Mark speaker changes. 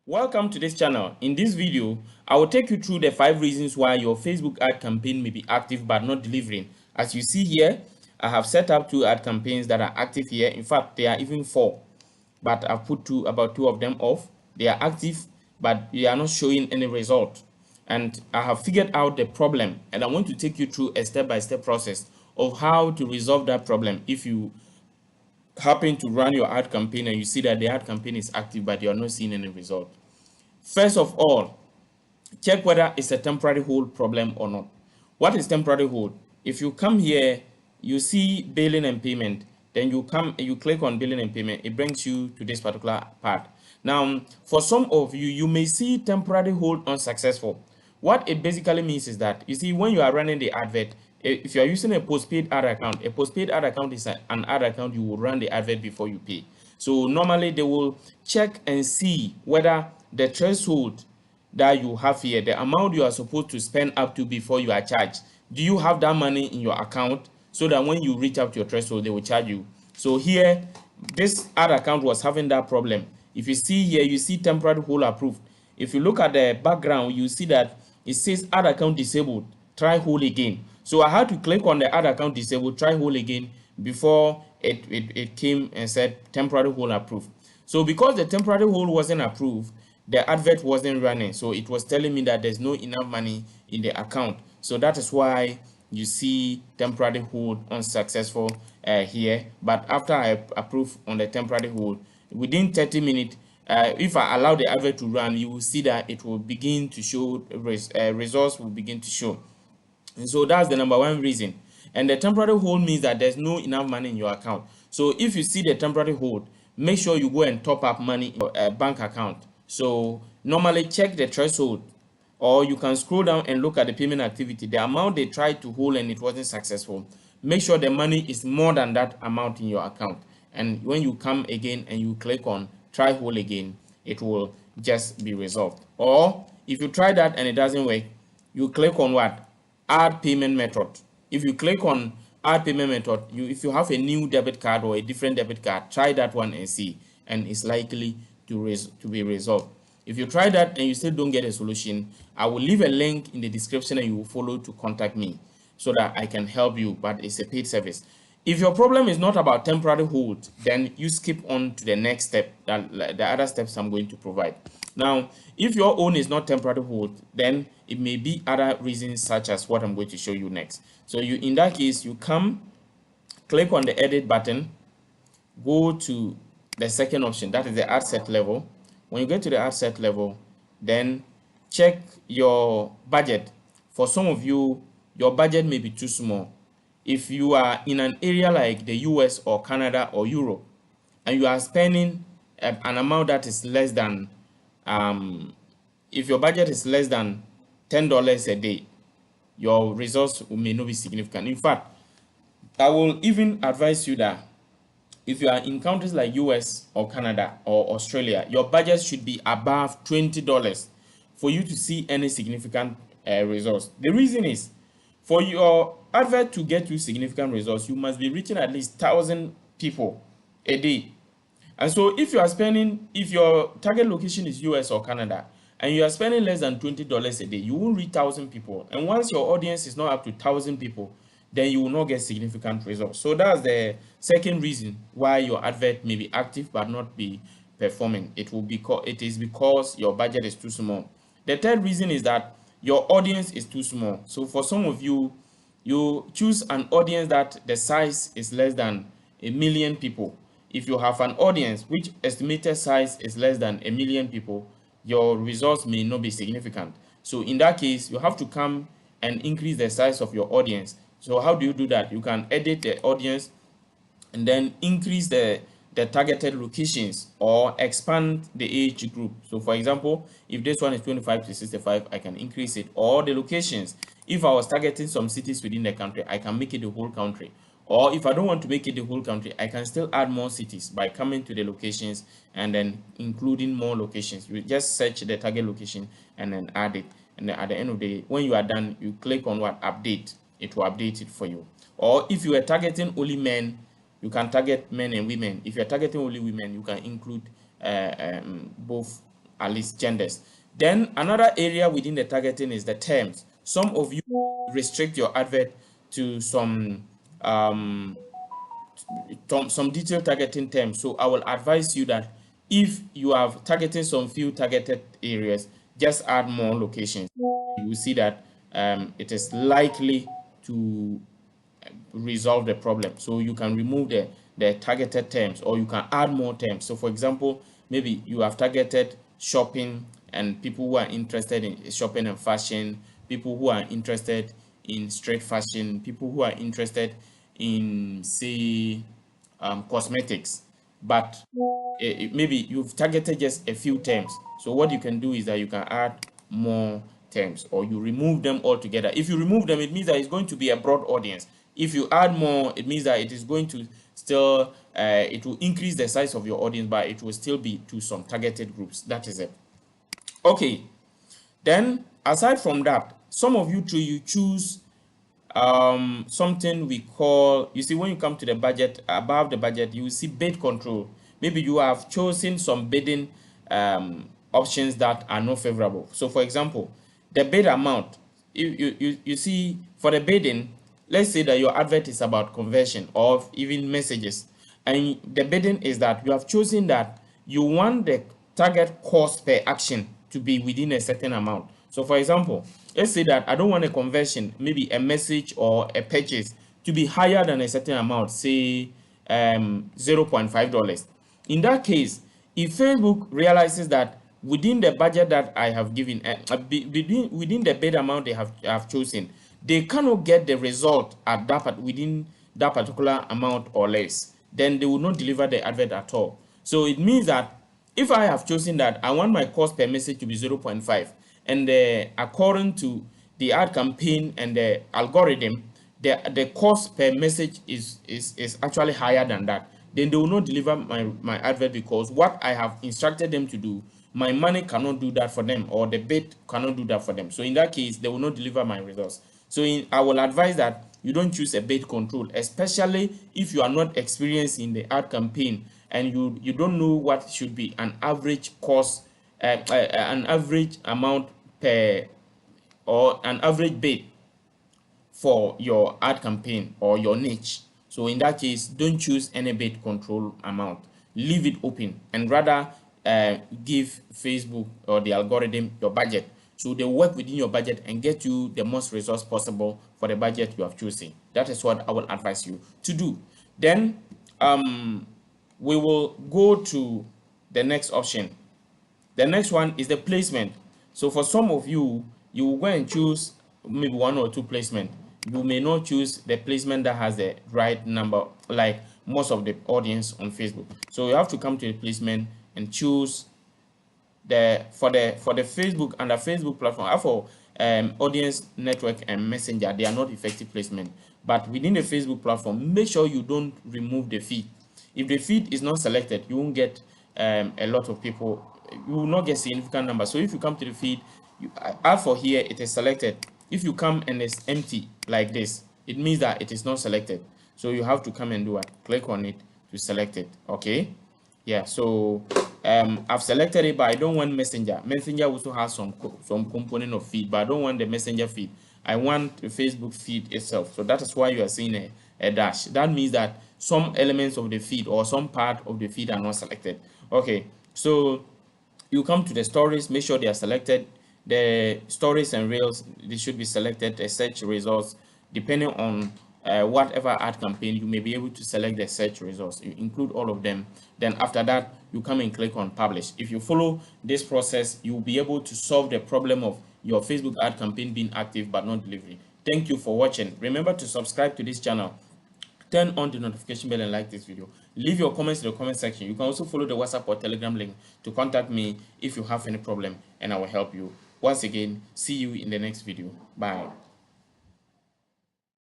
Speaker 1: Welcome to this channel. In this video, I will take you through the 5 reasons why your Facebook ad campaign may be active but not delivering. As you see here, I have set up 2 ad campaigns that are active here. In fact, there are even 4, but I've put about two of them off. They are active, but they are not showing any result. And I have figured out the problem, and I want to take you through a step-by-step process of how to resolve that problem if you happen to run your ad campaign and you see that the ad campaign is active but you are not seeing any result. First of all, check whether it's a temporary hold problem or not. What is temporary hold? If you come here, you see billing and payment, then you click on billing and payment, it brings you to this particular part. Now, for some of you, you may see temporary hold unsuccessful. What it basically means is that, you see, when you are running the advert, if you are using a postpaid ad account, a postpaid ad account is an ad account you will run the advert before you pay. So normally they will check and see whether the threshold that you have here, the amount you are supposed to spend up to before you are charged, do you have that money in your account, so that when you reach up to your threshold they will charge you. So here, this ad account was having that problem. If you see here, you see temporary hold approved. If you look at the background, you see that it says ad account disabled, try hold again. So I had to click on the ad account disabled, try hold again, before it came and said temporary hold approved. So because the temporary hold wasn't approved, the advert wasn't running, so it was telling me that there's no enough money in the account. So that is why you see temporary hold unsuccessful here. But after I approve on the temporary hold, within 30 minutes, if I allow the advert to run, you will see that it will begin to show, results will begin to show. And so that's the number one reason. And the temporary hold means that there's no enough money in your account. So if you see the temporary hold, make sure you go and top up money in your bank account. So normally check the threshold, or you can scroll down and look at the payment activity, the amount they tried to hold and it wasn't successful. Make sure the money is more than that amount in your account. And when you come again and you click on try hold again, it will just be resolved. Or if you try that and it doesn't work, you click on what? Add payment method. If you click on add payment method, if you have a new debit card or a different debit card, try that one and see, and it's likely to be resolved. If you try that and you still don't get a solution, I will leave a link in the description and you will follow to contact me so that I can help you, but it's a paid service. If your problem is not about temporary hold, then you skip on to the next step, the other steps I'm going to provide. Now, if your own is not temporary hold, then it may be other reasons such as what I'm going to show you next. So in that case, you come, click on the edit button, go to the second option, that is the ad set level. When you get to the ad set level, then check your budget. For some of you, your budget may be too small. If you are in an area like the US or Canada or Europe, and you are spending an amount that is less than, if your budget is less than $10 a day, your results may not be significant. In fact, I will even advise you that if you are in countries like US or Canada or Australia, your budget should be above $20 for you to see any significant results. The reason is, for your advert to get you significant results, you must be reaching at least 1,000 people a day. And so if your target location is US or Canada, and you are spending less than $20 a day, you won't reach 1,000 people. And once your audience is not up to 1,000 people, then you will not get significant results. So that's the second reason why your advert may be active but not be performing. It is because your budget is too small. The third reason is that your audience is too small. So for some of you, you choose an audience that the size is less than 1 million people. If you have an audience which estimated size is less than 1 million people, your results may not be significant. So in that case, you have to come and increase the size of your audience. So how do you do that? You can edit the audience and then increase the targeted locations or expand the age group. So for example, if this one is 25 to 65, I can increase it, or the locations. If I was targeting some cities within the country, I can make it the whole country. Or if I don't want to make it the whole country, I can still add more cities by coming to the locations and then including more locations. You just search the target location and then add it. And then at the end of the day, when you are done, you click on what? Update. It will update it for you. Or if you are targeting only men, you can target men and women. If you're targeting only women, you can include both at least genders. Then another area within the targeting is the terms. Some of you restrict your advert to some detailed targeting terms. So I will advise you that if you have targeting some few targeted areas, just add more locations. You will see that it is likely to resolve the problem. So you can remove the targeted terms, or you can add more terms. So for example, maybe you have targeted shopping and people who are interested in shopping and fashion, people who are interested in straight fashion, people who are interested in, say, cosmetics, but maybe you've targeted just a few terms. So what you can do is that you can add more terms, or you remove them altogether. If you remove them, it means that it's going to be a broad audience. If you add more, it means that it is going to still it will increase the size of your audience, but it will still be to some targeted groups. That is it. Okay, then aside from that, some of you too, you choose something we call, you see, when you come to the budget, above the budget, you will see bid control. Maybe you have chosen some bidding options that are not favorable. So for example, the bid amount, you see, for the bidding, let's say that your advert is about conversion or even messages, and the bidding is that you have chosen that you want the target cost per action to be within a certain amount. So for example, let's say that I don't want a conversion, maybe a message or a purchase, to be higher than a certain amount, say $0.5. In that case, if Facebook realizes that within the budget that I have given, within the bid amount they have chosen, they cannot get the result at that within that particular amount or less, then they will not deliver the advert at all. So it means that if I have chosen that I want my cost per message to be 0.5, and according to the ad campaign and the algorithm, the cost per message is actually higher than that, then they will not deliver my advert, because what I have instructed them to do, my money cannot do that for them, or the bid cannot do that for them. So in that case, they will not deliver my results. So I will advise that you don't choose a bid control, especially if you are not experienced in the ad campaign and you don't know what should be an average cost, an average amount per, or an average bid for your ad campaign or your niche. So in that case, don't choose any bid control amount. Leave it open, and rather give Facebook or the algorithm your budget, so they work within your budget and get you the most results possible for the budget you have chosen. That is what I will advise you to do. Then we will go to the next option. The next one is the placement. So for some of you, you will go and choose maybe one or two placement. You may not choose the placement that has the right number, like most of the audience on Facebook. So you have to come to the placement and choose for the Facebook and the Facebook platform. For audience network and messenger, they are not effective placement. But within the Facebook platform, make sure you don't remove the feed. If the feed is not selected, you won't get a lot of people. You will not get significant number. So if you come to the feed, add for here, it is selected. If you come and it's empty like this, it means that it is not selected. So you have to come and do what? Click on it to select it. Okay. Yeah. So I've selected it, but I don't want messenger. Messenger also has some component of feed, but I don't want the messenger feed. I want the Facebook feed itself. So that is why you are seeing a dash. That means that some elements of the feed or some part of the feed are not selected. Okay. So you come to the stories, make sure they are selected. The stories and reels, they should be selected. The search results, depending on whatever ad campaign, you may be able to select the search results. You include all of them. Then after that, you come and click on publish. If you follow this process, you'll be able to solve the problem of your Facebook ad campaign being active but not delivering. Thank you for watching. Remember to subscribe to this channel. Turn on the notification bell and like this video. Leave your comments in the comment section. You can also follow the WhatsApp or Telegram link to contact me if you have any problem, and I will help you. Once again, see you in the next video. Bye.